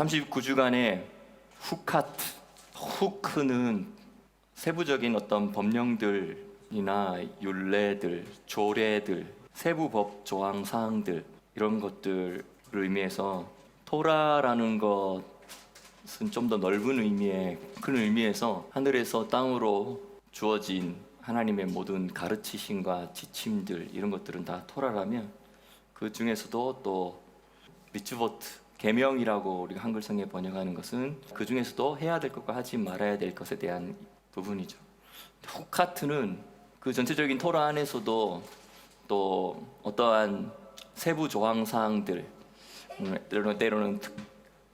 39주간의 후카트, 후크는 세부적인 어떤 법령들이나 율례들, 조례들, 세부 법 조항 사항들 이런 것들을 의미해서 토라라는 것은 좀 더 넓은 의미의 큰 의미에서 하늘에서 땅으로 주어진 하나님의 모든 가르치심과 지침들 이런 것들은 다 토라라면 그 중에서도 또 미츠보트 계명이라고 우리가 한글성에 번역하는 것은 그 중에서도 해야 될 것과 하지 말아야 될 것에 대한 부분이죠. 후카트는 그 전체적인 토라 안에서도 또 어떠한 세부 조항 사항들 때로는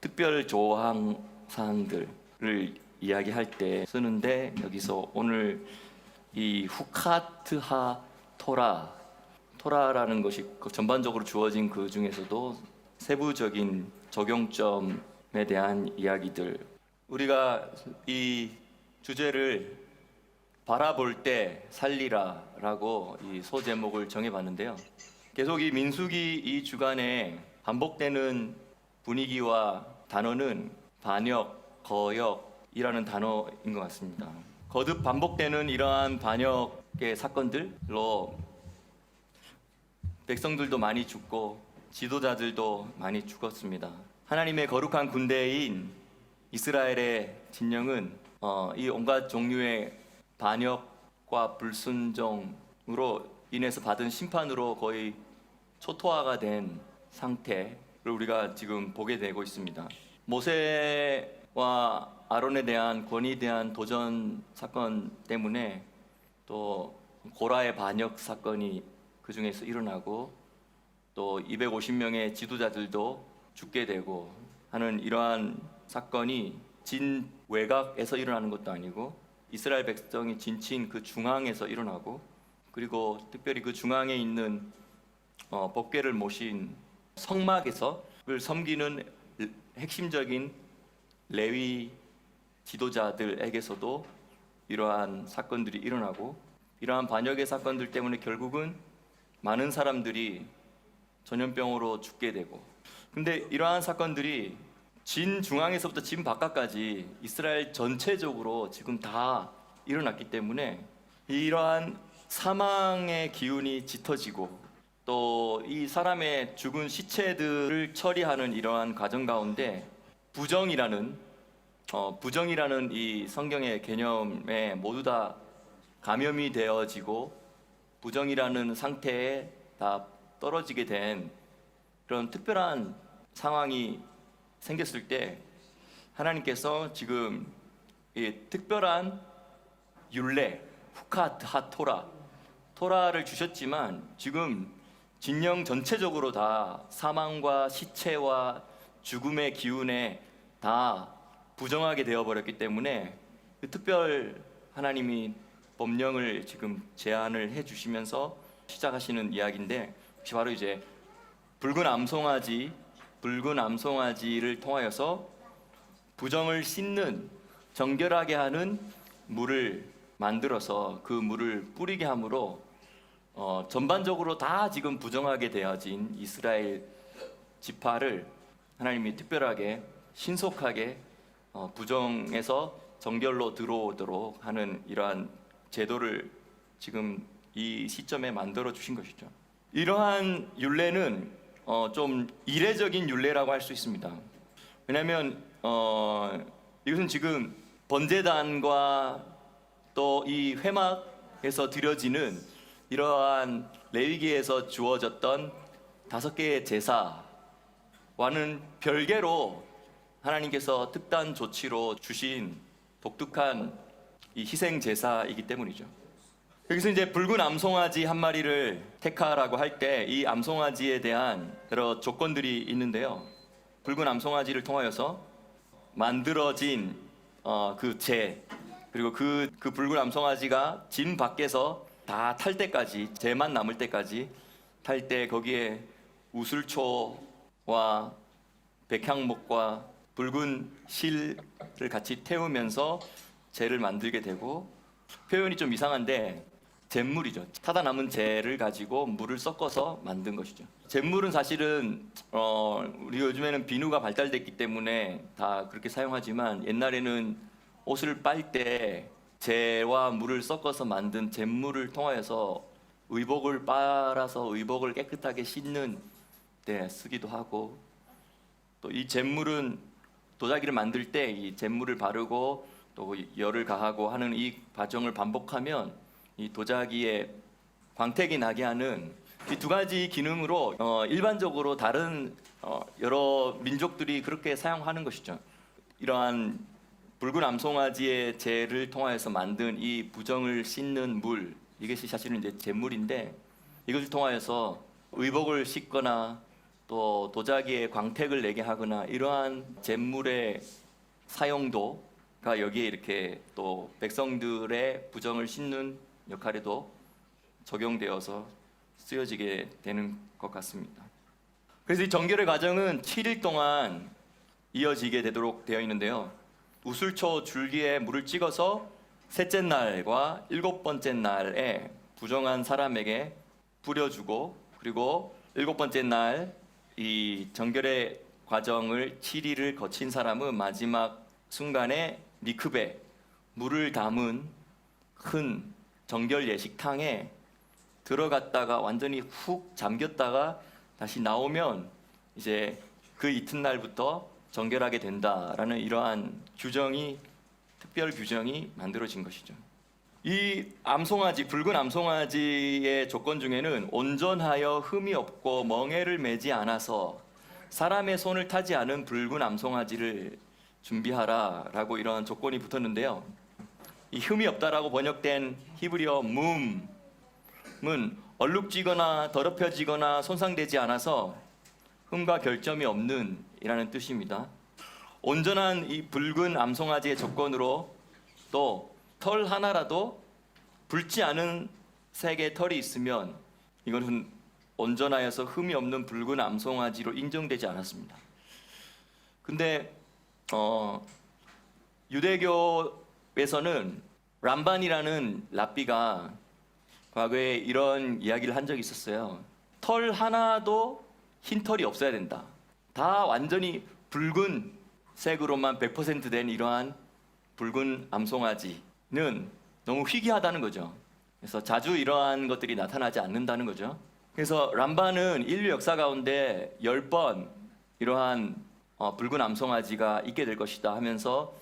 특별 조항 사항들을 이야기할 때 쓰는데 여기서 오늘 이 후카트하 토라라는 것이 전반적으로 주어진 그 중에서도 세부적인 적용점에 대한 이야기들 우리가 이 주제를 바라볼 때 살리라라고 이 소제목을 정해봤는데요. 계속 이 민수기 이 주간에 반복되는 분위기와 단어는 반역, 거역이라는 단어인 것 같습니다. 거듭 반복되는 이러한 반역의 사건들로 백성들도 많이 죽고 지도자들도 많이 죽었습니다. 하나님의 거룩한 군대인 이스라엘의 진영은 이 온갖 종류의 반역과 불순종으로 인해서 받은 심판으로 거의 초토화가 된 상태를 우리가 지금 보게 되고 있습니다. 모세와 아론에 대한 권위에 대한 도전 사건 때문에 또 고라의 반역 사건이 그 중에서 일어나고 또 250명의 지도자들도 죽게 되고 하는 이러한 사건이 진 외곽에서 일어나는 것도 아니고 이스라엘 백성이 진친 그 중앙에서 일어나고 그리고 특별히 그 중앙에 있는 법궤를 모신 성막에서 그를 섬기는 핵심적인 레위 지도자들에게서도 이러한 사건들이 일어나고 이러한 반역의 사건들 때문에 결국은 많은 사람들이 전염병으로 죽게 되고 근데 이러한 사건들이 진 중앙에서부터 진 바깥까지 이스라엘 전체적으로 지금 다 일어났기 때문에 이러한 사망의 기운이 짙어지고 또 이 사람의 죽은 시체들을 처리하는 이러한 과정 가운데 부정이라는 이 성경의 개념에 모두 다 감염이 되어지고 부정이라는 상태에 다 떨어지게 된 그런 특별한 상황이 생겼을 때 하나님께서 지금 이 특별한 율례, 후카트 토라를 주셨지만 지금 진영 전체적으로 다 사망과 시체와 죽음의 기운에 다 부정하게 되어버렸기 때문에 그 특별 하나님이 법령을 지금 제안을 해주시면서 시작하시는 이야기인데 혹시 바로 이제 붉은 암송아지를 통하여서 부정을 씻는 정결하게 하는 물을 만들어서 그 물을 뿌리게 함으로 전반적으로 다 지금 부정하게 되어진 이스라엘 지파를 하나님이 특별하게 신속하게 부정에서 정결로 들어오도록 하는 이러한 제도를 지금 이 시점에 만들어 주신 것이죠. 이러한 율례는 좀 이례적인 율례라고 할 수 있습니다. 왜냐하면 이것은 지금 번제단과 또 이 회막에서 드려지는 이러한 레위기에서 주어졌던 5개의 제사와는 별개로 하나님께서 특단 조치로 주신 독특한 이 희생 제사이기 때문이죠. 여기서 이제 붉은 암송아지 한 마리를 택하라고 할 때 이 암송아지에 대한 여러 조건들이 있는데요. 붉은 암송아지를 통하여서 만들어진 그 재 그리고 그 붉은 암송아지가 진 밖에서 다 탈 때까지 재만 남을 때까지 탈 때 거기에 우슬초와 백향목과 붉은 실을 같이 태우면서 재를 만들게 되고 표현이 좀 이상한데 잿물이죠. 타다 남은 잿을 가지고 물을 섞어서 만든 것이죠. 잿물은 사실은 우리 요즘에는 비누가 발달됐기 때문에 다 그렇게 사용하지만 옛날에는 옷을 빨 때 잿와 물을 섞어서 만든 잿물을 통하여서 의복을 빨아서 의복을 깨끗하게 씻는 데 쓰기도 하고, 또 이 잿물은 도자기를 만들 때 이 잿물을 바르고 또 열을 가하고 하는 이 과정을 반복하면 이 도자기에 광택이 나게 하는 이 두 가지 기능으로 일반적으로 다른 여러 민족들이 그렇게 사용하는 것이죠. 이러한 붉은 암송아지의 재를 통하여서 만든 이 부정을 씻는 물, 이것이 사실은 이제 잿물인데, 이것을 통하여서 의복을 씻거나 또 도자기에 광택을 내게 하거나 이러한 잿물의 사용도가 여기에 이렇게 또 백성들의 부정을 씻는 역할에도 적용되어서 쓰여지게 되는 것 같습니다. 그래서 이 정결의 과정은 7일 동안 이어지게 되도록 되어 있는데요. 우슬초 줄기에 물을 찍어서 셋째 날과 일곱 번째 날에 부정한 사람에게 뿌려주고, 그리고 일곱 번째 날 이 정결의 과정을 7일을 거친 사람은 마지막 순간에 미크베, 물을 담은 큰 정결 예식탕에 들어갔다가 완전히 훅 잠겼다가 다시 나오면 이제 그 이튿날부터 정결하게 된다라는 이러한 규정이, 특별 규정이 만들어진 것이죠. 이 암송아지, 붉은 암송아지의 조건 중에는 온전하여 흠이 없고 멍에를 매지 않아서 사람의 손을 타지 않은 붉은 암송아지를 준비하라라고 이런 조건이 붙었는데요. 이 흠이 없다라고 번역된 히브리어 뭄은 얼룩지거나 더럽혀지거나 손상되지 않아서 흠과 결점이 없는 이라는 뜻입니다. 온전한 이 붉은 암송아지의 조건으로 또 털 하나라도 붉지 않은 색의 털이 있으면 이것은 온전하여서 흠이 없는 붉은 암송아지로 인정되지 않았습니다. 근데 유대교에서는 람반이라는 랍비가 과거에 이런 이야기를 한 적이 있었어요. 털 하나도 흰 털이 없어야 된다. 다 완전히 붉은 색으로만 100% 된 이러한 붉은 암송아지는 너무 희귀하다는 거죠. 그래서 자주 이러한 것들이 나타나지 않는다는 거죠. 그래서 람반은 인류 역사 가운데 10번 이러한 붉은 암송아지가 있게 될 것이다 하면서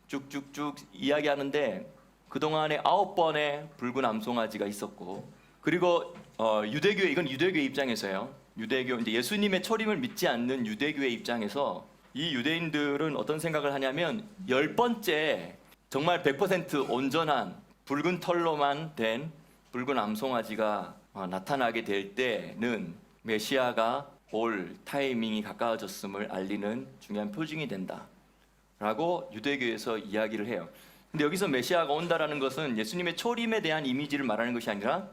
쭉쭉쭉 이야기하는데, 그동안에 9번의 붉은 암송아지가 있었고, 그리고 유대교의, 이건 유대교의 입장에서요. 유대교, 이제 예수님의 초림을 믿지 않는 유대교의 입장에서 이 유대인들은 어떤 생각을 하냐면, 10번째 정말 100% 온전한 붉은 털로만 된 붉은 암송아지가 나타나게 될 때는 메시아가 올 타이밍이 가까워졌음을 알리는 중요한 표징이 된다라고 유대교에서 이야기를 해요. 근데 여기서 메시아가 온다라는 것은 예수님의 초림에 대한 이미지를 말하는 것이 아니라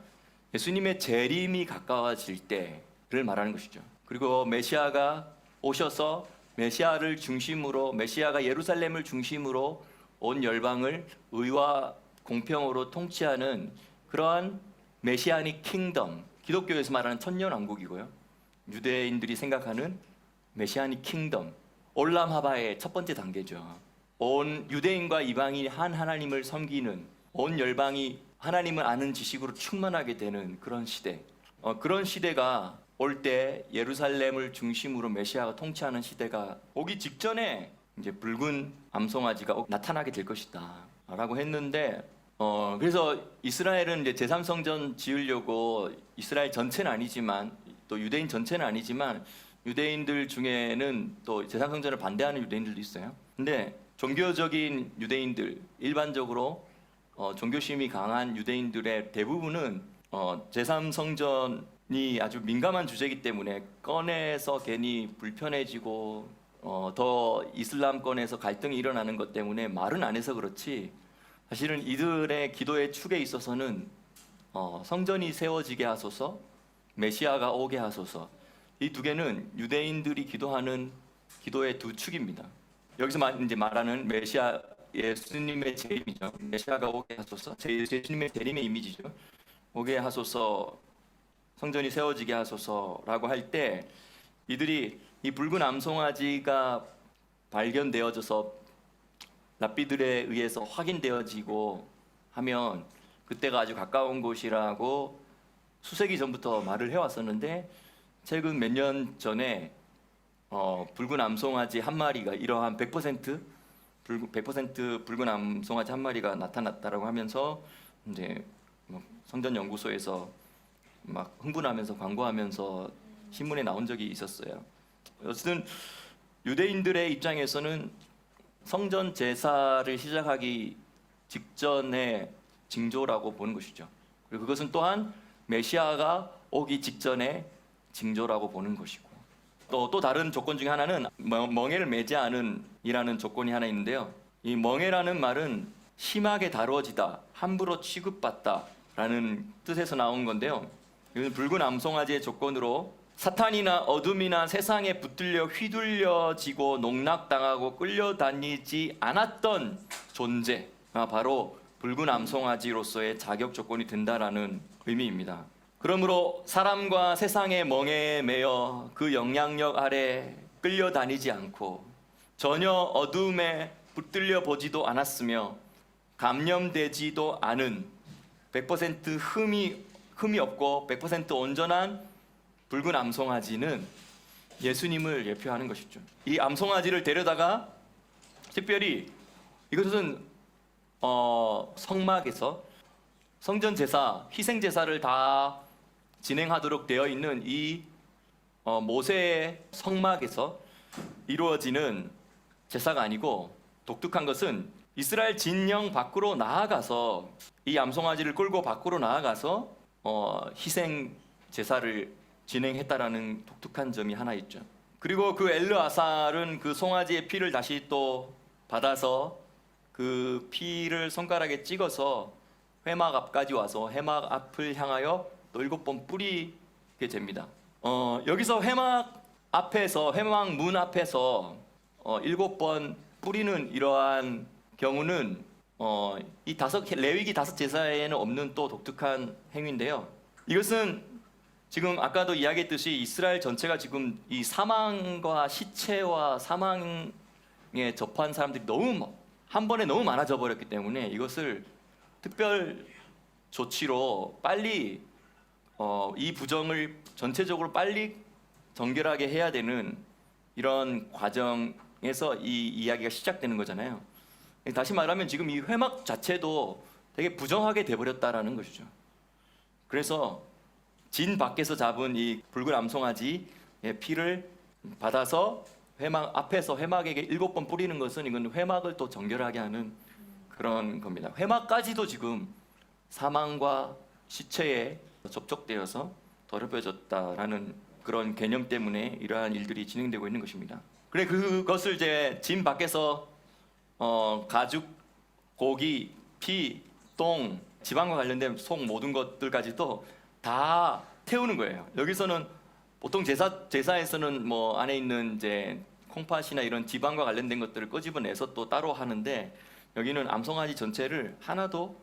예수님의 재림이 가까워질 때를 말하는 것이죠. 그리고 메시아가 오셔서 메시아를 중심으로, 메시아가 예루살렘을 중심으로 온 열방을 의와 공평으로 통치하는 그러한 메시아닉 킹덤, 기독교에서 말하는 천년왕국이고요. 유대인들이 생각하는 메시아닉 킹덤, 올람 하바의 첫 번째 단계죠. 온 유대인과 이방인이 한 하나님을 섬기는, 온 열방이 하나님을 아는 지식으로 충만하게 되는 그런 시대. 그런 시대가 올 때 예루살렘을 중심으로 메시아가 통치하는 시대가 오기 직전에 이제 붉은 암송아지가 나타나게 될 것이다라고 했는데, 그래서 이스라엘은 이제 제3성전 지으려고, 이스라엘 전체는 아니지만 또 유대인 전체는 아니지만 유대인들 중에는 또 제3성전을 반대하는 유대인들도 있어요. 근데 종교적인 유대인들, 일반적으로 종교심이 강한 유대인들의 대부분은 제3성전이 아주 민감한 주제이기 때문에 꺼내서 괜히 불편해지고 더 이슬람권에서 갈등이 일어나는 것 때문에 말은 안 해서 그렇지, 사실은 이들의 기도의 축에 있어서는 성전이 세워지게 하소서, 메시아가 오게 하소서, 이 두 개는 유대인들이 기도하는 기도의 두 축입니다. 여기서 이제 말하는 메시아, 예수님의 재림이죠. 메시아가 오게 하소서, 예수님의 재림의 이미지죠. 오게 하소서, 성전이 세워지게 하소서라고 할 때 이들이 이 붉은 암송아지가 발견되어져서 랍비들에 의해서 확인되어지고 하면 그때가 아주 가까운 곳이라고 수세기 전부터 말을 해왔었는데, 최근 몇 년 전에 붉은 암송아지 한 마리가 이러한 100% 붉은 암송아지 한 마리가 나타났다라고 하면서 이제 성전 연구소에서 막 흥분하면서 광고하면서 신문에 나온 적이 있었어요. 어쨌든 유대인들의 입장에서는 성전 제사를 시작하기 직전의 징조라고 보는 것이죠. 그리고 그것은 또한 메시아가 오기 직전의 징조라고 보는 것이고, 또 다른 조건 중에 하나는 멍에를 매지 않은 이라는 조건이 하나 있는데요. 이 멍에라는 말은 심하게 다루어지다, 함부로 취급받다 라는 뜻에서 나온 건데요. 이건 붉은 암송아지의 조건으로 사탄이나 어둠이나 세상에 붙들려 휘둘려지고 농락당하고 끌려다니지 않았던 존재가 바로 붉은 암송아지로서의 자격 조건이 된다라는 의미입니다. 그러므로 사람과 세상의 멍에에 매여 그 영향력 아래 끌려다니지 않고 전혀 어둠에 붙들려 보지도 않았으며 감염되지도 않은 100% 흠이 없고 100% 온전한 붉은 암송아지는 예수님을 예표하는 것이죠. 이 암송아지를 데려다가 특별히 이것은 성막에서 성전 제사, 희생 제사를 다 진행하도록 되어 있는 이 모세의 성막에서 이루어지는 제사가 아니고, 독특한 것은 이스라엘 진영 밖으로 나아가서 이 암송아지를 끌고 밖으로 나아가서 희생 제사를 진행했다라는 독특한 점이 하나 있죠. 그리고 그 엘르아살은 그 송아지의 피를 다시 또 받아서 그 피를 손가락에 찍어서 회막 앞까지 와서 회막 앞을 향하여 또 7번 뿌리게 됩니다. 여기서 회막 문 앞에서 7번 뿌리는 이러한 경우는 이 레위기 5제사에는 없는 또 독특한 행위인데요. 이것은 지금 아까도 이야기했듯이 이스라엘 전체가 지금 이 사망과 시체와 사망에 접한 사람들이 한 번에 너무 많아져 버렸기 때문에 이것을 특별 조치로 빨리 이 부정을 전체적으로 빨리 정결하게 해야 되는 이런 과정에서 이 이야기가 시작되는 거잖아요. 다시 말하면 지금 이 회막 자체도 되게 부정하게 돼버렸다라는 것이죠. 그래서 진 밖에서 잡은 이 붉은 암송아지의 피를 받아서 회막 앞에서 회막에게 7번 뿌리는 것은 이건 회막을 또 정결하게 하는 그런 겁니다. 회막까지도 지금 사망과 시체에 접촉되어서 더럽혀졌다라는 그런 개념 때문에 이러한 일들이 진행되고 있는 것입니다. 그래 그것을 이제 진 밖에서 가죽, 고기, 피, 똥, 지방과 관련된 속 모든 것들까지도 다 태우는 거예요. 여기서는 보통 제사에서는 뭐 안에 있는 이제 콩팥이나 이런 지방과 관련된 것들을 끄집어내서 또 따로 하는데, 여기는 암송아지 전체를 하나도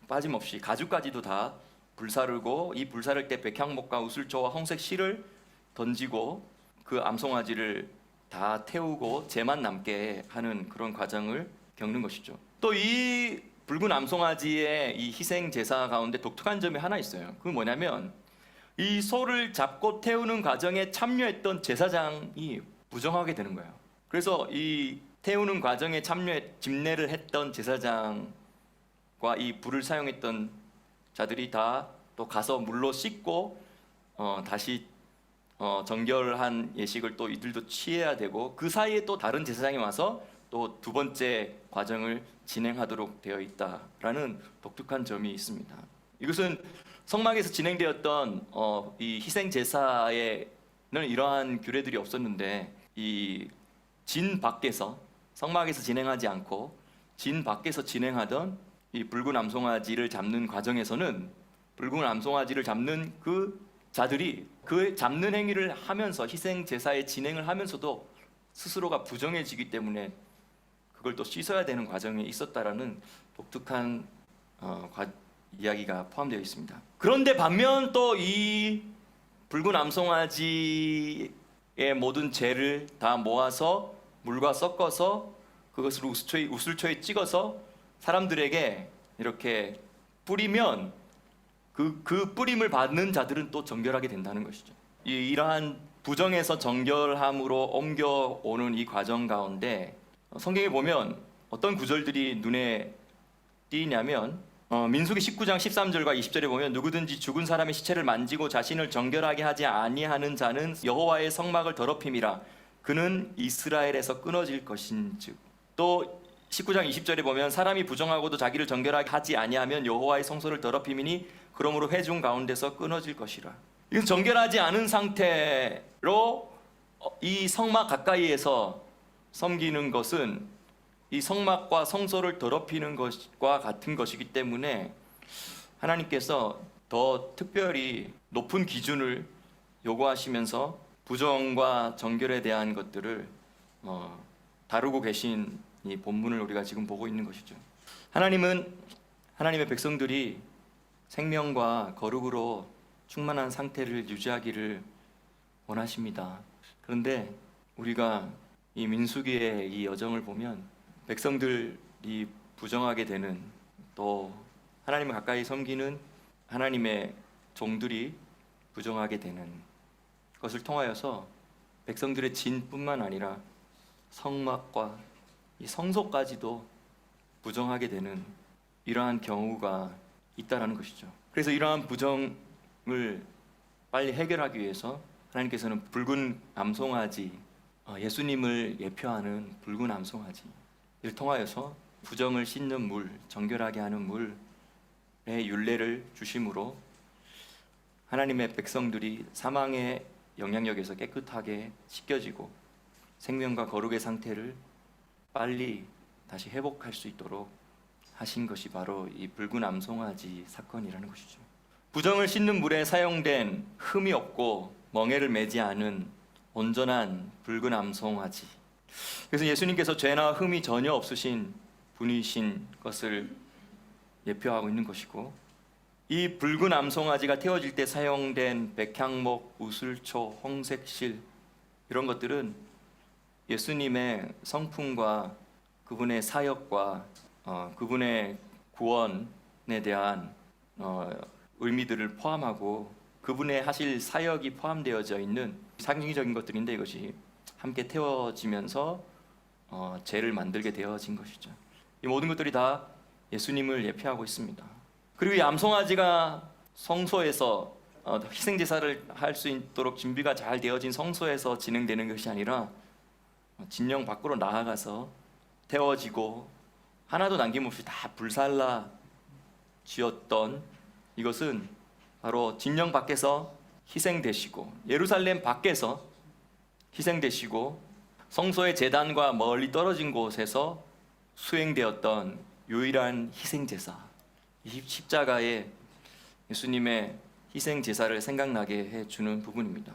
빠짐없이 가죽까지도 다 불사르고, 이 불사를 때 백향목과 우슬초와 홍색 실을 던지고 그 암송아지를 다 태우고 재만 남게 하는 그런 과정을 겪는 것이죠. 또 이 붉은 암송아지의 이 희생 제사 가운데 독특한 점이 하나 있어요. 그건 뭐냐면 이 소를 잡고 태우는 과정에 참여했던 제사장이 부정하게 되는 거예요. 그래서 이 태우는 과정에 집례를 했던 제사장과 이 불을 사용했던 자들이 다 또 가서 물로 씻고 다시 정결한 예식을 또 이들도 취해야 되고, 그 사이에 또 다른 제사장이 와서 또 두 번째 과정을 진행하도록 되어 있다라는 독특한 점이 있습니다. 이것은 성막에서 진행되었던 이 희생 제사에는 이러한 규례들이 없었는데, 이 진 밖에서 성막에서 진행하지 않고 진 밖에서 진행하던 이 붉은 암송아지를 잡는 과정에서는 붉은 암송아지를 잡는 그 자들이 그 잡는 행위를 하면서 희생 제사의 진행을 하면서도 스스로가 부정해지기 때문에 그걸 또 씻어야 되는 과정에 있었다라는 독특한 이야기가 포함되어 있습니다. 그런데 반면 또 이 붉은 암송아지의 모든 재를 다 모아서 물과 섞어서 그것을 우슬초에 찍어서 사람들에게 이렇게 뿌리면 그 뿌림을 받는 자들은 또 정결하게 된다는 것이죠. 이러한 부정에서 정결함으로 옮겨오는 이 과정 가운데 성경에 보면 어떤 구절들이 눈에 띄냐면 민수기 19장 13절과 20절에 보면 누구든지 죽은 사람의 시체를 만지고 자신을 정결하게 하지 아니하는 자는 여호와의 성막을 더럽힘이라 그는 이스라엘에서 끊어질 것인즉. 또 19장 20절에 보면 사람이 부정하고도 자기를 정결하게 하지 아니하면 여호와의 성소를 더럽힘이니 그러므로 회중 가운데서 끊어질 것이라. 이건 정결하지 않은 상태로 이 성막 가까이에서 섬기는 것은 이 성막과 성소를 더럽히는 것과 같은 것이기 때문에 하나님께서 더 특별히 높은 기준을 요구하시면서 부정과 정결에 대한 것들을 다루고 계신 이 본문을 우리가 지금 보고 있는 것이죠. 하나님은 하나님의 백성들이 생명과 거룩으로 충만한 상태를 유지하기를 원하십니다. 그런데 우리가 이 민수기의 이 여정을 보면 백성들이 부정하게 되는, 또 하나님을 가까이 섬기는 하나님의 종들이 부정하게 되는 것을 통하여서 백성들의 진뿐만 아니라 성막과 이 성소까지도 부정하게 되는 이러한 경우가 있다라는 것이죠. 그래서 이러한 부정을 빨리 해결하기 위해서 하나님께서는 붉은 암송아지, 예수님을 예표하는 붉은 암송아지 이를 통하여서 부정을 씻는 물, 정결하게 하는 물의 율례를 주심으로 하나님의 백성들이 사망의 영향력에서 깨끗하게 씻겨지고 생명과 거룩의 상태를 빨리 다시 회복할 수 있도록 하신 것이 바로 이 붉은 암송아지 사건이라는 것이죠. 부정을 씻는 물에 사용된 흠이 없고 멍에를 매지 않은 온전한 붉은 암송아지. 그래서 예수님께서 죄나 흠이 전혀 없으신 분이신 것을 예표하고 있는 것이고, 이 붉은 암송아지가 태워질 때 사용된 백향목, 우슬초, 홍색실 이런 것들은 예수님의 성품과 그분의 사역과 그분의 구원에 대한 의미들을 포함하고 그분의 하실 사역이 포함되어져 있는 상징적인 것들인데, 이것이 함께 태워지면서 죄를 만들게 되어진 것이죠. 이 모든 것들이 다 예수님을 예표하고 있습니다. 그리고 이 암송아지가 성소에서 희생제사를 할 수 있도록 준비가 잘 되어진 성소에서 진행되는 것이 아니라 진영 밖으로 나아가서 태워지고 하나도 남김없이 다 불살라 지었던 이것은 바로 진영 밖에서 희생되시고 예루살렘 밖에서 희생되시고 성소의 제단과 멀리 떨어진 곳에서 수행되었던 유일한 희생제사, 이 십자가의 예수님의 희생제사를 생각나게 해주는 부분입니다.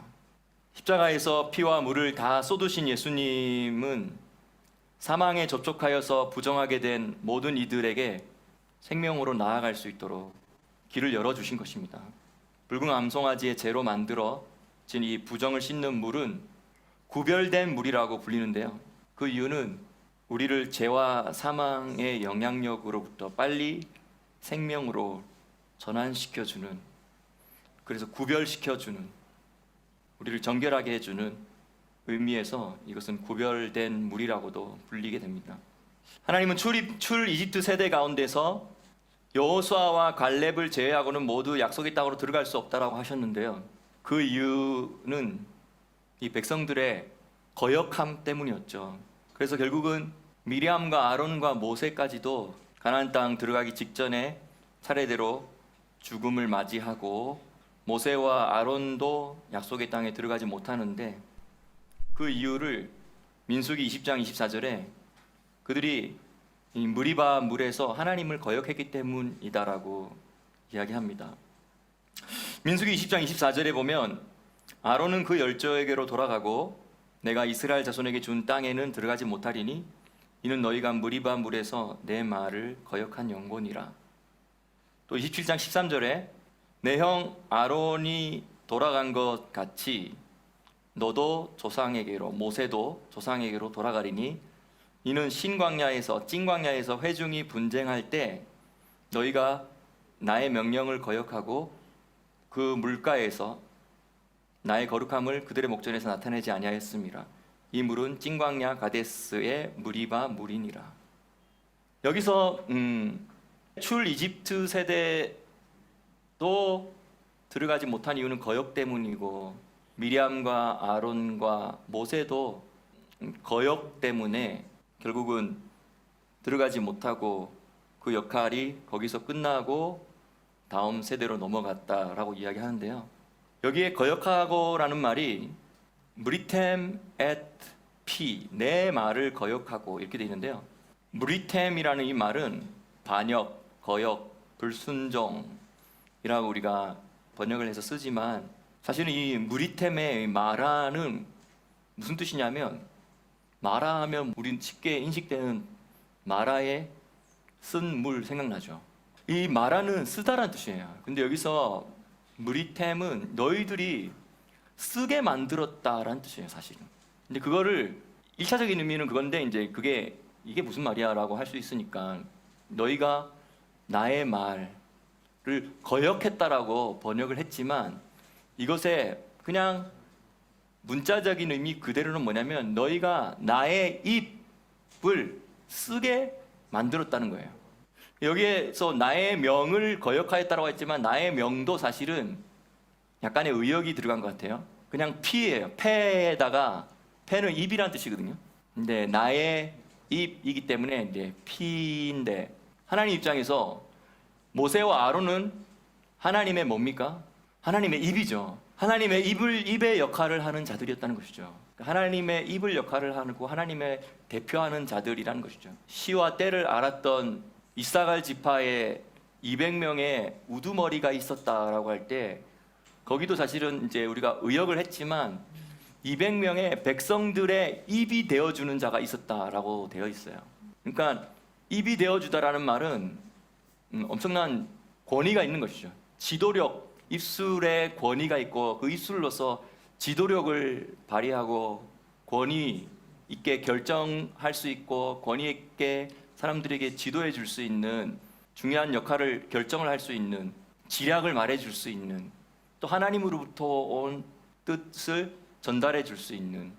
십자가에서 피와 물을 다 쏟으신 예수님은 사망에 접촉하여서 부정하게 된 모든 이들에게 생명으로 나아갈 수 있도록 길을 열어주신 것입니다. 붉은 암송아지의 재로 만들어진 이 부정을 씻는 물은 구별된 물이라고 불리는데요, 그 이유는 우리를 죄와 사망의 영향력으로부터 빨리 생명으로 전환시켜주는, 그래서 구별시켜주는, 우리를 정결하게 해주는 의미에서 이것은 구별된 물이라고도 불리게 됩니다. 하나님은 출 이집트 세대 가운데서 여호수아와 갈렙을 제외하고는 모두 약속의 땅으로 들어갈 수 없다라고 하셨는데요, 그 이유는 이 백성들의 거역함 때문이었죠. 그래서 결국은 미리암과 아론과 모세까지도 가나안 땅 들어가기 직전에 차례대로 죽음을 맞이하고, 모세와 아론도 약속의 땅에 들어가지 못하는데 그 이유를 민수기 20장 24절에 그들이 이 무리바 물에서 하나님을 거역했기 때문이다라고 이야기합니다. 민수기 20장 24절에 보면 아론은 그 열조에게로 돌아가고 내가 이스라엘 자손에게 준 땅에는 들어가지 못하리니 이는 너희가 무리바 물에서 내 말을 거역한 영혼이라. 또 27장 13절에 내 형 아론이 돌아간 것 같이 너도 조상에게로, 모세도 조상에게로 돌아가리니 이는 신광야에서 찐광야에서 회중이 분쟁할 때 너희가 나의 명령을 거역하고 그 물가에서 나의 거룩함을 그들의 목전에서 나타내지 아니하였음이라. 이 물은 찐광야 가데스의 무리바 물이니라. 여기서 출 이집트 세대도 들어가지 못한 이유는 거역 때문이고, 미리암과 아론과 모세도 거역 때문에 결국은 들어가지 못하고 그 역할이 거기서 끝나고 다음 세대로 넘어갔다라고 이야기하는데요. 여기에 거역하고라는 말이 무리템 앳 피, 내 말을 거역하고 이렇게 되어 있는데요. 무리템이라는 이 말은 반역, 거역, 불순종이라고 우리가 번역을 해서 쓰지만 사실은 이 무리템의 마라는 무슨 뜻이냐면, 마라하면 우린 쉽게 인식되는 마라의 쓴 물 생각나죠. 이 마라는 쓰다란 뜻이에요. 근데 여기서 무리템은 너희들이 쓰게 만들었다라는 뜻이에요, 사실은. 근데 그거를 1차적인 의미는 그건데, 이제 이게 무슨 말이야라고 할 수 있으니까 너희가 나의 말을 거역했다라고 번역을 했지만, 이것에 그냥 문자적인 의미 그대로는 뭐냐면 너희가 나의 입을 쓰게 만들었다는 거예요. 여기에서 나의 명을 거역하였다라고 했지만 나의 명도 사실은 약간의 의역이 들어간 것 같아요. 그냥 피예요. 폐에다가, 폐는 입이란 뜻이거든요. 근데 나의 입이기 때문에 이제 피인데, 하나님 입장에서 모세와 아론은 하나님의 뭡니까? 하나님의 입이죠. 하나님의 입의 역할을 하는 자들이었다는 것이죠. 하나님의 입을 역할을 하고 하나님의 대표하는 자들이라는 것이죠. 시와 때를 알았던 이사갈 지파에 200명의 우두머리가 있었다라고 할 때, 거기도 사실은 이제 우리가 의역을 했지만 200명의 백성들의 입이 되어주는 자가 있었다라고 되어 있어요. 그러니까 입이 되어주다라는 말은 엄청난 권위가 있는 것이죠. 지도력, 입술에 권위가 있고 그 입술로서 지도력을 발휘하고 권위 있게 결정할 수 있고 권위 있게 사람들에게 지도해 줄 수 있는, 중요한 역할을 결정을 할 수 있는, 지략을 말해 줄 수 있는, 또 하나님으로부터 온 뜻을 전달해 줄 수 있는,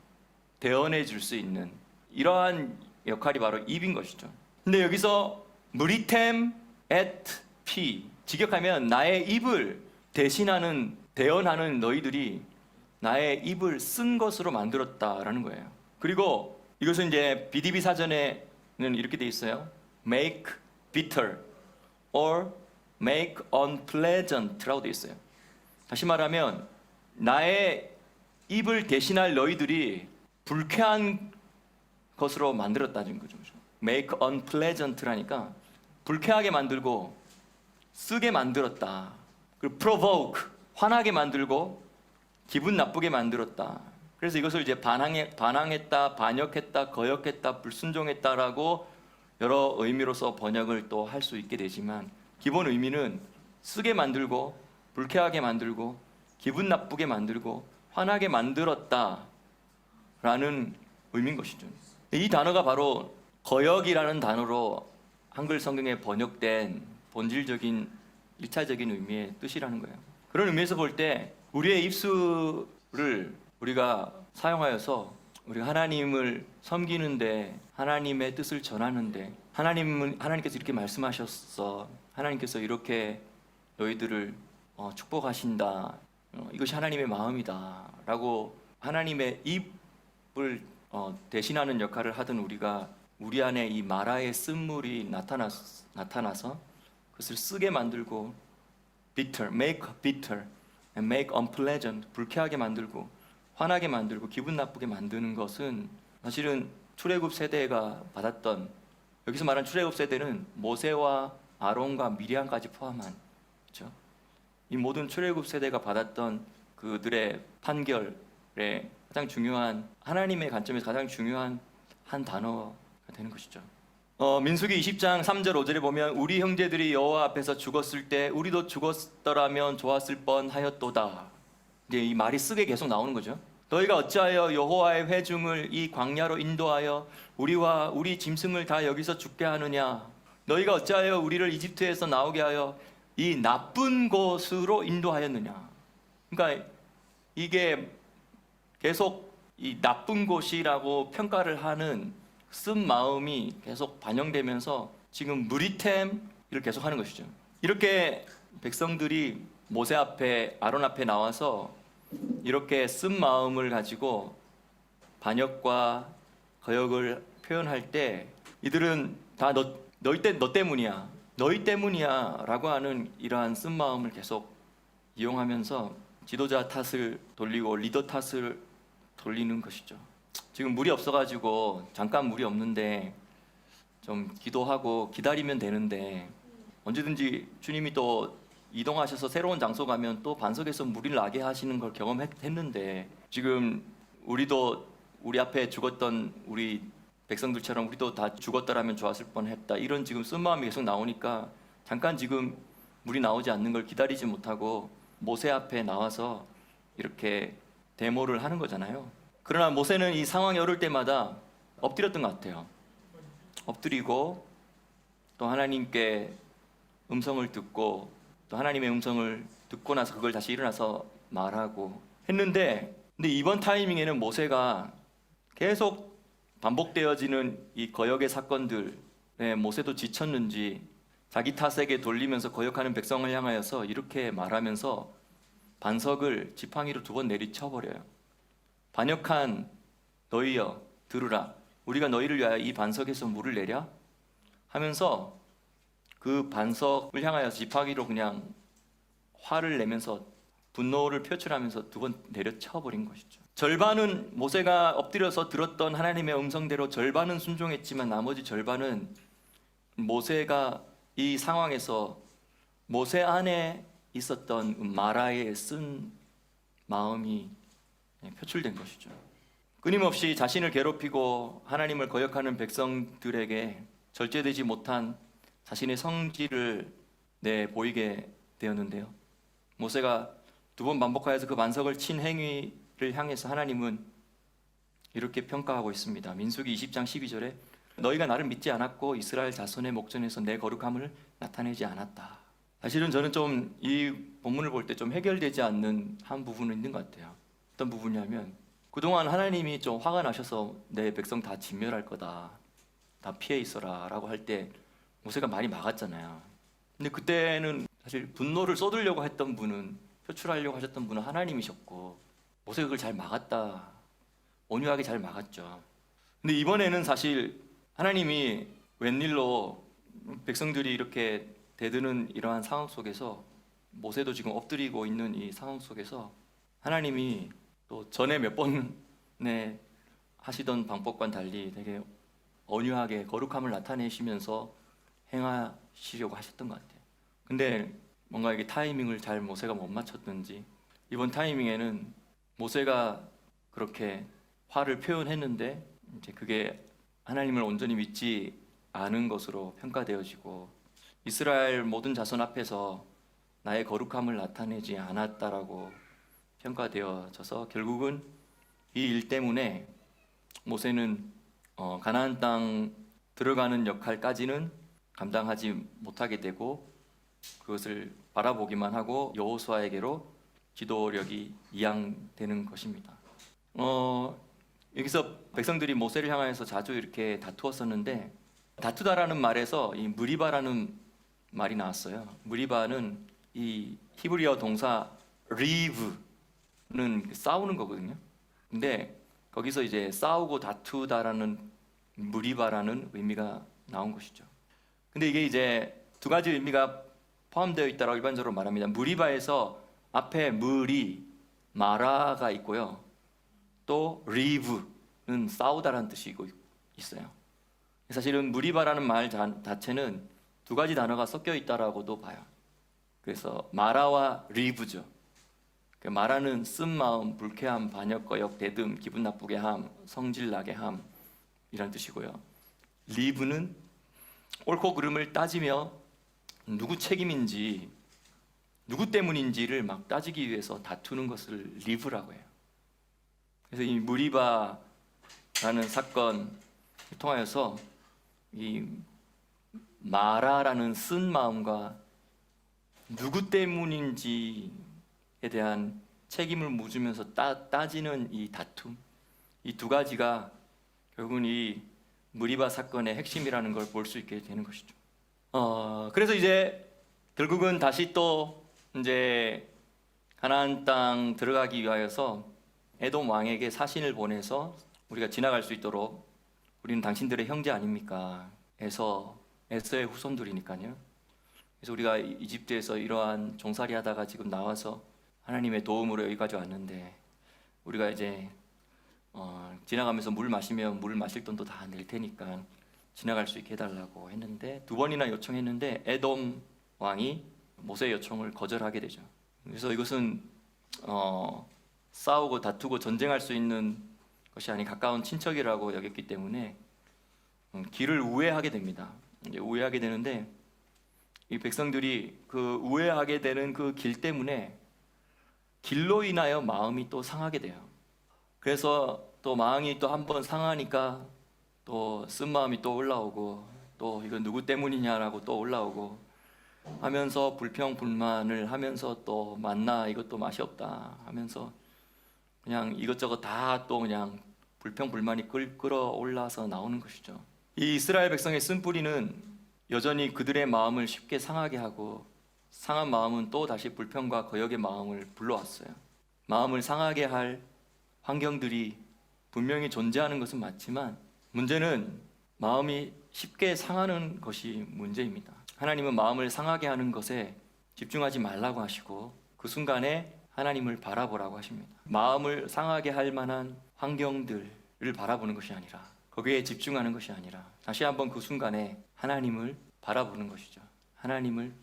대언해 줄 수 있는 이러한 역할이 바로 입인 것이죠. 근데 여기서 무리템 앳 피, 직역하면 나의 입을 대신하는, 대언하는 너희들이 나의 입을 쓴 것으로 만들었다라는 거예요. 그리고 이것은 이제 BDB 사전에는 이렇게 돼 있어요. Make bitter or make unpleasant라고 돼 있어요. 다시 말하면 나의 입을 대신할 너희들이 불쾌한 것으로 만들었다는 거죠. Make unpleasant라니까 불쾌하게 만들고 쓰게 만들었다. 그리고 provoke, 화나게 만들고 기분 나쁘게 만들었다. 그래서 이것을 이제 반항했다, 반역했다, 거역했다, 불순종했다라고 여러 의미로서 번역을 또 할 수 있게 되지만, 기본 의미는 쓰게 만들고 불쾌하게 만들고 기분 나쁘게 만들고 화나게 만들었다라는 의미인 것이죠. 이 단어가 바로 거역이라는 단어로 한글 성경에 번역된 본질적인 1차적인 의미의 뜻이라는 거예요. 그런 의미에서 볼 때 우리의 입술을 우리가 사용하여서 우리가 하나님을 섬기는데, 하나님의 뜻을 전하는데, 하나님께서 이렇게 말씀하셨어, 하나님께서 이렇게 너희들을 축복하신다, 이것이 하나님의 마음이다 라고 하나님의 입을 대신하는 역할을 하던 우리가, 우리 안에 이 마라의 쓴물이 나타나서 그것을 쓰게 만들고 bitter, make bitter and make unpleasant, 불쾌하게 만들고 화나게 만들고 기분 나쁘게 만드는 것은 사실은 출애굽 세대가 받았던, 여기서 말하는 출애굽 세대는 모세와 아론과 미리암까지 포함한, 그렇죠? 이 모든 출애굽 세대가 받았던 그들의 판결에 가장 중요한, 하나님의 관점에서 가장 중요한 한 단어가 되는 것이죠. 민수기 20장 3절 5절에 보면 우리 형제들이 여호와 앞에서 죽었을 때 우리도 죽었더라면 좋았을 뻔하였도다. 이제 이 말이 쓰게 계속 나오는 거죠. 너희가 어찌하여 여호와의 회중을 이 광야로 인도하여 우리와 우리 짐승을 다 여기서 죽게 하느냐? 너희가 어찌하여 우리를 이집트에서 나오게 하여 이 나쁜 곳으로 인도하였느냐? 그러니까 이게 계속 이 나쁜 곳이라고 평가를 하는 쓴 마음이 계속 반영되면서 지금 무리템 을 계속 하는 것이죠. 이렇게 백성들이 모세 앞에 아론 앞에 나와서 이렇게 쓴 마음을 가지고 반역과 거역을 표현할 때 이들은 다 너 때문이야, 너희 때문이야라고 하는 이러한 쓴 마음을 계속 이용하면서 지도자 탓을 돌리고 리더 탓을 돌리는 것이죠. 지금 물이 없어가지고 잠깐 물이 없는데 좀 기도하고 기다리면 되는데 언제든지 주님이 또 이동하셔서 새로운 장소 가면 또 반석에서 물이 나게 하시는 걸 경험했는데 지금 우리도 우리 앞에 죽었던 우리 백성들처럼 우리도 다 죽었더라면 좋았을 뻔했다 이런 지금 쓴 마음이 계속 나오니까 잠깐 지금 물이 나오지 않는 걸 기다리지 못하고 모세 앞에 나와서 이렇게 데모를 하는 거잖아요. 그러나 모세는 이 상황이 어려울 때마다 엎드렸던 것 같아요. 엎드리고 또 하나님께 음성을 듣고 또 하나님의 음성을 듣고 나서 그걸 다시 일어나서 말하고 했는데 근데 이번 타이밍에는 모세가 계속 반복되어지는 이 거역의 사건들에 모세도 지쳤는지 자기 탓에게 돌리면서 거역하는 백성을 향하여서 이렇게 말하면서 반석을 지팡이로 2번 내리쳐버려요. 반역한 너희여 들으라, 우리가 너희를 위하여 이 반석에서 물을 내랴 하면서 그 반석을 향하여서 지팡이로 그냥 화를 내면서 분노를 표출하면서 2번 내려쳐버린 것이죠. 절반은 모세가 엎드려서 들었던 하나님의 음성대로 절반은 순종했지만 나머지 절반은 모세가 이 상황에서 모세 안에 있었던 마라의 쓴 마음이 표출된 것이죠. 끊임없이 자신을 괴롭히고 하나님을 거역하는 백성들에게 절제되지 못한 자신의 성질을 보이게 되었는데요. 모세가 2번 반복하여서 그 반석을 친 행위를 향해서 하나님은 이렇게 평가하고 있습니다. 민수기 20장 12절에 너희가 나를 믿지 않았고 이스라엘 자손의 목전에서 내 거룩함을 나타내지 않았다. 사실은 저는 좀 이 본문을 볼 때 좀 해결되지 않는 한 부분은 있는 것 같아요. 어떤 부분이냐면 그동안 하나님이 좀 화가 나셔서 내 백성 다 진멸할 거다, 다 피해 있어라 라고 할 때 모세가 많이 막았잖아요. 근데 그때는 사실 분노를 쏟으려고 했던 분은, 표출하려고 하셨던 분은 하나님이셨고 모세가 그걸 잘 막았다, 온유하게 잘 막았죠. 근데 이번에는 사실 하나님이 웬일로 백성들이 이렇게 대드는 이러한 상황 속에서 모세도 지금 엎드리고 있는 이 상황 속에서 하나님이 또 전에 몇 번에 하시던 방법과는 달리 되게 온유하게 거룩함을 나타내시면서 행하시려고 하셨던 것 같아요. 근데 뭔가 이게 타이밍을 잘 모세가 못 맞췄는지 이번 타이밍에는 모세가 그렇게 화를 표현했는데 이제 그게 하나님을 온전히 믿지 않은 것으로 평가되어지고 이스라엘 모든 자손 앞에서 나의 거룩함을 나타내지 않았다라고 평가되어져서 결국은 이 일 때문에 모세는 가나안 땅 들어가는 역할까지는 감당하지 못하게 되고 그것을 바라보기만 하고 여호수아에게로 지도력이 이양되는 것입니다. 여기서 백성들이 모세를 향하여서 자주 이렇게 다투었었는데 다투다라는 말에서 이 무리바라는 말이 나왔어요. 무리바는 이 히브리어 동사 리브는 싸우는 거거든요. 근데 거기서 이제 싸우고 다투다라는 무리바라는 의미가 나온 것이죠. 근데 이게 이제 2가지 의미가 포함되어 있다고 일반적으로 말합니다. 무리바에서 앞에 무리, 마라가 있고요. 또 리브는 싸우다라는 뜻이 있어요. 사실은 무리바라는 말 자체는 2가지 단어가 섞여 있다라고도 봐요. 그래서 마라와 리브죠. 마라는 쓴마음, 불쾌함, 반역, 거역, 대듬, 기분 나쁘게 함, 성질 나게 함 이란 뜻이고요. 리브는 옳고 그름을 따지며 누구 책임인지 누구 때문인지를 막 따지기 위해서 다투는 것을 리브라고 해요. 그래서 이 무리바라는 사건을 통하여서 이 마라라는 쓴 마음과 누구 때문인지에 대한 책임을 묻으면서 따지는 이 다툼, 이 두 가지가 결국은 이 무리바 사건의 핵심이라는 걸 볼 수 있게 되는 것이죠. 그래서 이제 결국은 다시 또 이제 가나안 땅 들어가기 위하여서 에돔 왕에게 사신을 보내서 우리가 지나갈 수 있도록 우리는 당신들의 형제 아닙니까? 에서의 후손들이니까요. 그래서 우리가 이집트에서 이러한 종살이 하다가 지금 나와서 하나님의 도움으로 여기까지 왔는데 우리가 이제 지나가면서 물 마시면 물 마실 돈도 다 낼 테니까 지나갈 수 있게 해달라고 했는데 두 번이나 요청했는데 에돔 왕이 모세의 요청을 거절하게 되죠. 그래서 이것은 싸우고 다투고 전쟁할 수 있는 것이 아닌 가까운 친척이라고 여겼기 때문에 길을 우회하게 됩니다. 이제 우회하게 되는데 이 백성들이 그 우회하게 되는 그 길 때문에 길로 인하여 마음이 또 상하게 돼요. 그래서 또 마음이 또 한 번 상하니까 또 쓴 마음이 또 올라오고 또 이거 누구 때문이냐라고 또 올라오고 하면서 불평불만을 하면서 또 만나 이것도 맛이 없다 하면서 그냥 이것저것 다 또 그냥 불평불만이 끌어올라서 나오는 것이죠. 이 이스라엘 백성의 쓴뿌리는 여전히 그들의 마음을 쉽게 상하게 하고 상한 마음은 또 다시 불평과 거역의 마음을 불러왔어요. 마음을 상하게 할 환경들이 분명히 존재하는 것은 맞지만 문제는 마음이 쉽게 상하는 것이 문제입니다. 하나님은 마음을 상하게 하는 것에 집중하지 말라고 하시고 그 순간에 하나님을 바라보라고 하십니다. 마음을 상하게 할 만한 환경들을 바라보는 것이 아니라 거기에 집중하는 것이 아니라 다시 한번 그 순간에 하나님을 바라보는 것이죠. 하나님을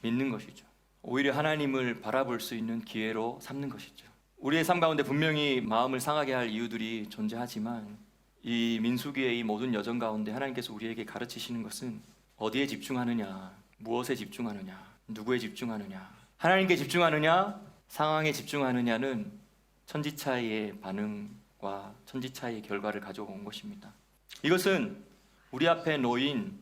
믿는 것이죠. 오히려 하나님을 바라볼 수 있는 기회로 삼는 것이죠. 우리의 삶 가운데 분명히 마음을 상하게 할 이유들이 존재하지만 이 민수기의 이 모든 여정 가운데 하나님께서 우리에게 가르치시는 것은 어디에 집중하느냐, 무엇에 집중하느냐, 누구에 집중하느냐, 하나님께 집중하느냐, 상황에 집중하느냐는 천지차이의 반응과 천지차이의 결과를 가져온 것입니다. 이것은 우리 앞에 놓인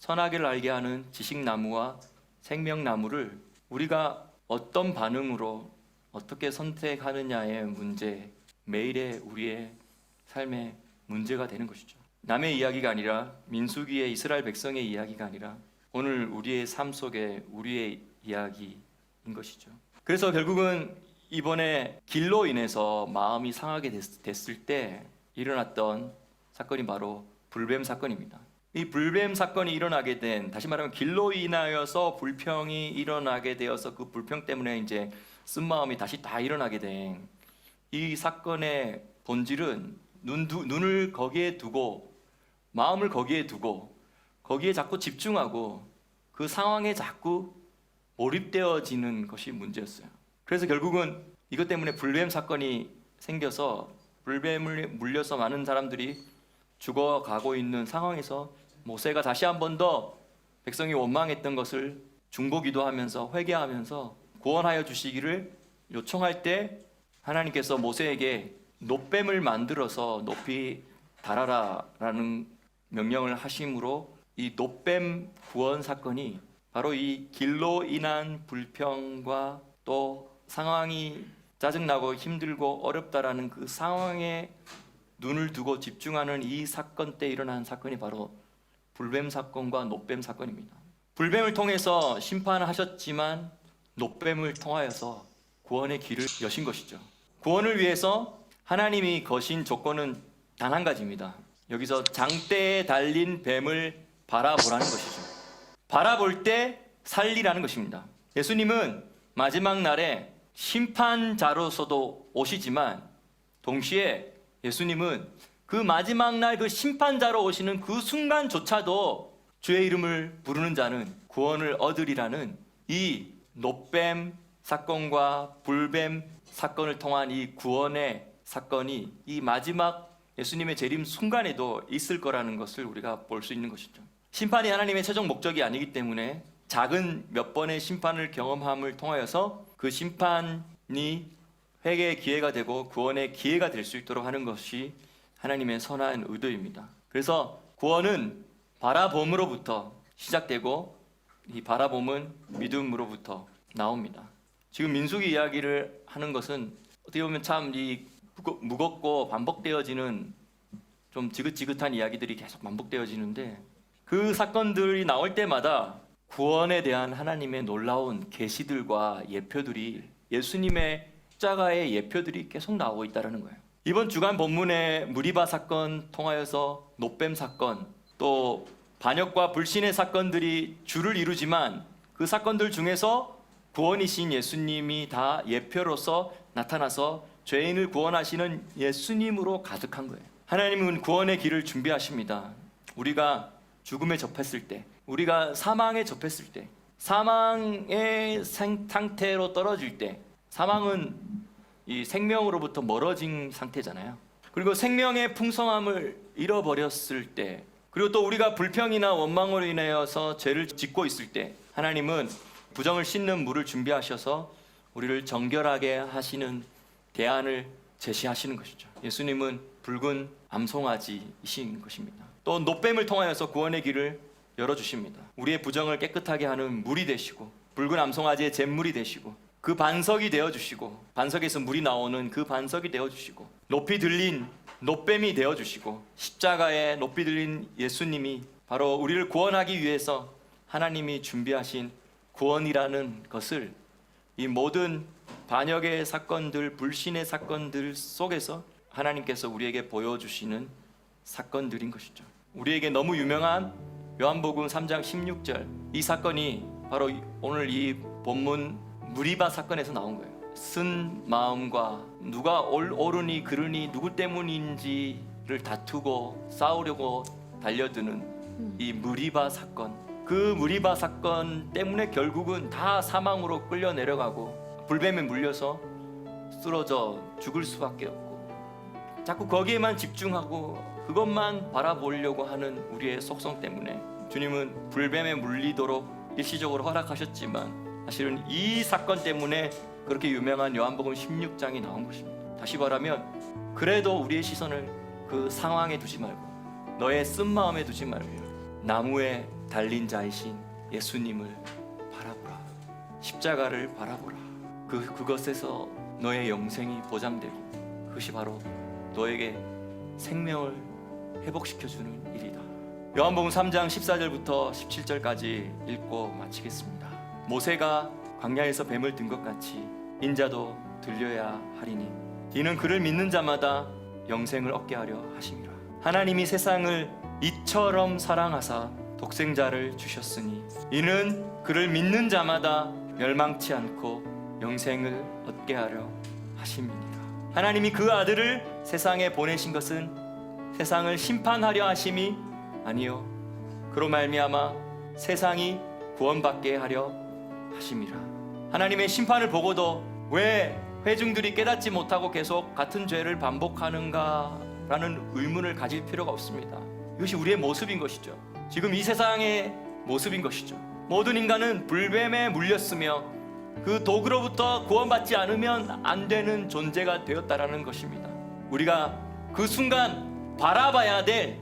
선악을 알게 하는 지식나무와 생명나무를 우리가 어떤 반응으로 어떻게 선택하느냐의 문제, 매일의 우리의 삶의 문제가 되는 것이죠. 남의 이야기가 아니라 민수기의 이스라엘 백성의 이야기가 아니라 오늘 우리의 삶 속에 우리의 이야기인 것이죠. 그래서 결국은 이번에 길로 인해서 마음이 상하게 됐을 때 일어났던 사건이 바로 불뱀 사건입니다. 이 불뱀 사건이 일어나게 된, 다시 말하면 길로 인하여서 불평이 일어나게 되어서 그 불평 때문에 이제 쓴마음이 다시 다 일어나게 된 이 사건의 본질은 눈을 거기에 두고 마음을 거기에 두고 거기에 자꾸 집중하고 그 상황에 자꾸 몰입되어지는 것이 문제였어요. 그래서 결국은 이것 때문에 불뱀 사건이 생겨서 불뱀을 물려서 많은 사람들이 죽어가고 있는 상황에서 모세가 다시 한 번 더 백성이 원망했던 것을 중보기도하면서 회개하면서 구원하여 주시기를 요청할 때 하나님께서 모세에게 놋뱀을 만들어서 높이 달아라라는 명령을 하심으로 이 놋뱀 구원 사건이 바로 이 길로 인한 불평과 또 상황이 짜증나고 힘들고 어렵다라는 그 상황에 눈을 두고 집중하는 이 사건 때 일어난 사건이 바로 불뱀 사건과 놋뱀 사건입니다. 불뱀을 통해서 심판하셨지만 놋뱀을 통하여서 구원의 길을 여신 것이죠. 구원을 위해서 하나님이 거신 조건은 단 한 가지입니다. 여기서 장대에 달린 뱀을 바라보라는 것이죠. 바라볼 때 살리라는 것입니다. 예수님은 마지막 날에 심판자로서도 오시지만 동시에 예수님은 그 마지막 날 그 심판자로 오시는 그 순간조차도 주의 이름을 부르는 자는 구원을 얻으리라는 이 놋뱀 사건과 불뱀 사건을 통한 이 구원의 사건이 이 마지막 예수님의 재림 순간에도 있을 거라는 것을 우리가 볼 수 있는 것이죠. 심판이 하나님의 최종 목적이 아니기 때문에 작은 몇 번의 심판을 경험함을 통하여서 그 심판이 회개의 기회가 되고 구원의 기회가 될 수 있도록 하는 것이 하나님의 선한 의도입니다. 그래서 구원은 바라봄으로부터 시작되고 이 바라봄은 믿음으로부터 나옵니다. 지금 민수기 이야기를 하는 것은 어떻게 보면 참 이 무겁고 반복되어지는 좀 지긋지긋한 이야기들이 계속 반복되어지는데 그 사건들이 나올 때마다 구원에 대한 하나님의 놀라운 계시들과 예표들이 예수님의 십자가의 예표들이 계속 나오고 있다는 거예요. 이번 주간 본문의 무리바 사건 통하여서 노뱀 사건 또 반역과 불신의 사건들이 주를 이루지만 그 사건들 중에서 구원이신 예수님이 다 예표로서 나타나서 죄인을 구원하시는 예수님으로 가득한 거예요. 하나님은 구원의 길을 준비하십니다. 우리가 죽음에 접했을 때, 우리가 사망에 접했을 때, 사망의 상태로 떨어질 때, 사망은 이 생명으로부터 멀어진 상태잖아요. 그리고 생명의 풍성함을 잃어버렸을 때, 그리고 또 우리가 불평이나 원망으로 인하여서 죄를 짓고 있을 때 하나님은 부정을 씻는 물을 준비하셔서 우리를 정결하게 하시는 대안을 제시하시는 것이죠. 예수님은 붉은 암송아지이신 것입니다. 또 노뱀을 통하여서 구원의 길을 열어주십니다. 우리의 부정을 깨끗하게 하는 물이 되시고 붉은 암송아지의 잿물이 되시고 그 반석이 되어주시고 반석에서 물이 나오는 그 반석이 되어주시고 높이 들린 노뱀이 되어주시고 십자가에 높이 들린 예수님이 바로 우리를 구원하기 위해서 하나님이 준비하신 구원이라는 것을 이 모든 반역의 사건들, 불신의 사건들 속에서 하나님께서 우리에게 보여주시는 사건들인 것이죠. 우리에게 너무 유명한 요한복음 3장 16절 이 사건이 바로 오늘 이 본문 무리바 사건에서 나온 거예요. 쓴 마음과 누가 옳으니 그르니 누구 때문인지를 다투고 싸우려고 달려드는 이 무리바 사건, 그 무리바 사건 때문에 결국은 다 사망으로 끌려 내려가고 불뱀에 물려서 쓰러져 죽을 수밖에 없고 자꾸 거기에만 집중하고 그것만 바라보려고 하는 우리의 속성 때문에 주님은 불뱀에 물리도록 일시적으로 허락하셨지만 사실은 이 사건 때문에 그렇게 유명한 요한복음 16장이 나온 것입니다. 다시 말하면 그래도 우리의 시선을 그 상황에 두지 말고 너의 쓴 마음에 두지 말고 나무에 달린 자이신 예수님을 바라보라. 십자가를 바라보라. 그것에서 너의 영생이 보장되고 그것이 바로 너에게 생명을 회복시켜주는 일이다. 요한복음 3장 14절부터 17절까지 읽고 마치겠습니다. 모세가 광야에서 뱀을 든 것 같이 인자도 들려야 하리니 이는 그를 믿는 자마다 영생을 얻게 하려 하심이라. 하나님이 세상을 이처럼 사랑하사 독생자를 주셨으니 이는 그를 믿는 자마다 멸망치 않고 영생을 얻게 하려 하심이니라. 하나님이 그 아들을 세상에 보내신 것은 세상을 심판하려 하심이 아니요 그로 말미암아 세상이 구원받게 하려 하심이라. 하나님의 심판을 보고도 왜 회중들이 깨닫지 못하고 계속 같은 죄를 반복하는가라는 의문을 가질 필요가 없습니다. 이것이 우리의 모습인 것이죠. 지금 이 세상의 모습인 것이죠. 모든 인간은 불뱀에 물렸으며 그 독으로부터 구원받지 않으면 안 되는 존재가 되었다라는 것입니다. 우리가 그 순간 바라봐야 될,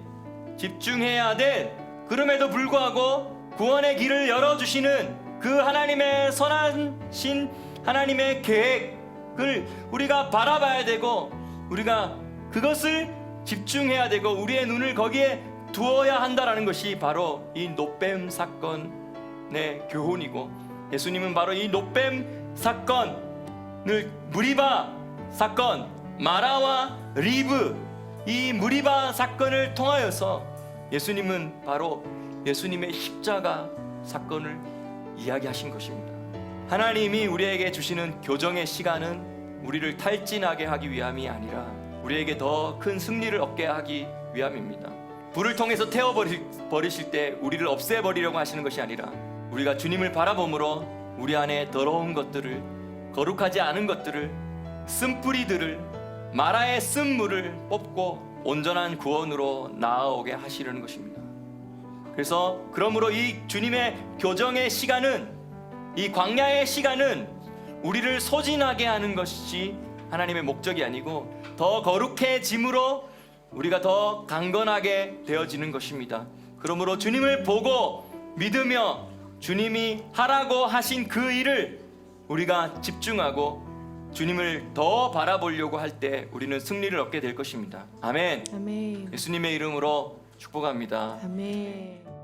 집중해야 될, 그럼에도 불구하고 구원의 길을 열어주시는 그 하나님의 선하신 하나님의 계획을 우리가 바라봐야 되고 우리가 그것을 집중해야 되고 우리의 눈을 거기에 두어야 한다라는 것이 바로 이 노뱀 사건의 교훈이고 예수님은 바로 이 노뱀 사건을 무리바 사건, 마라와 리브 이 무리바 사건을 통하여서 예수님은 바로 예수님의 십자가 사건을 이야기하신 것입니다. 하나님이 우리에게 주시는 교정의 시간은 우리를 탈진하게 하기 위함이 아니라 우리에게 더 큰 승리를 얻게 하기 위함입니다. 불을 통해서 태워버리실 때 우리를 없애버리려고 하시는 것이 아니라 우리가 주님을 바라봄으로 우리 안에 더러운 것들을, 거룩하지 않은 것들을, 쓴뿌리들을, 마라의 쓴물을 뽑고 온전한 구원으로 나아오게 하시려는 것입니다. 그래서 그러므로 이 주님의 교정의 시간은, 이 광야의 시간은 우리를 소진하게 하는 것이 하나님의 목적이 아니고 더 거룩해짐으로 우리가 더 강건하게 되어지는 것입니다. 그러므로 주님을 보고 믿으며 주님이 하라고 하신 그 일을 우리가 집중하고 주님을 더 바라보려고 할 때 우리는 승리를 얻게 될 것입니다. 아멘. 아멘. 예수님의 이름으로 축복합니다. 아멘.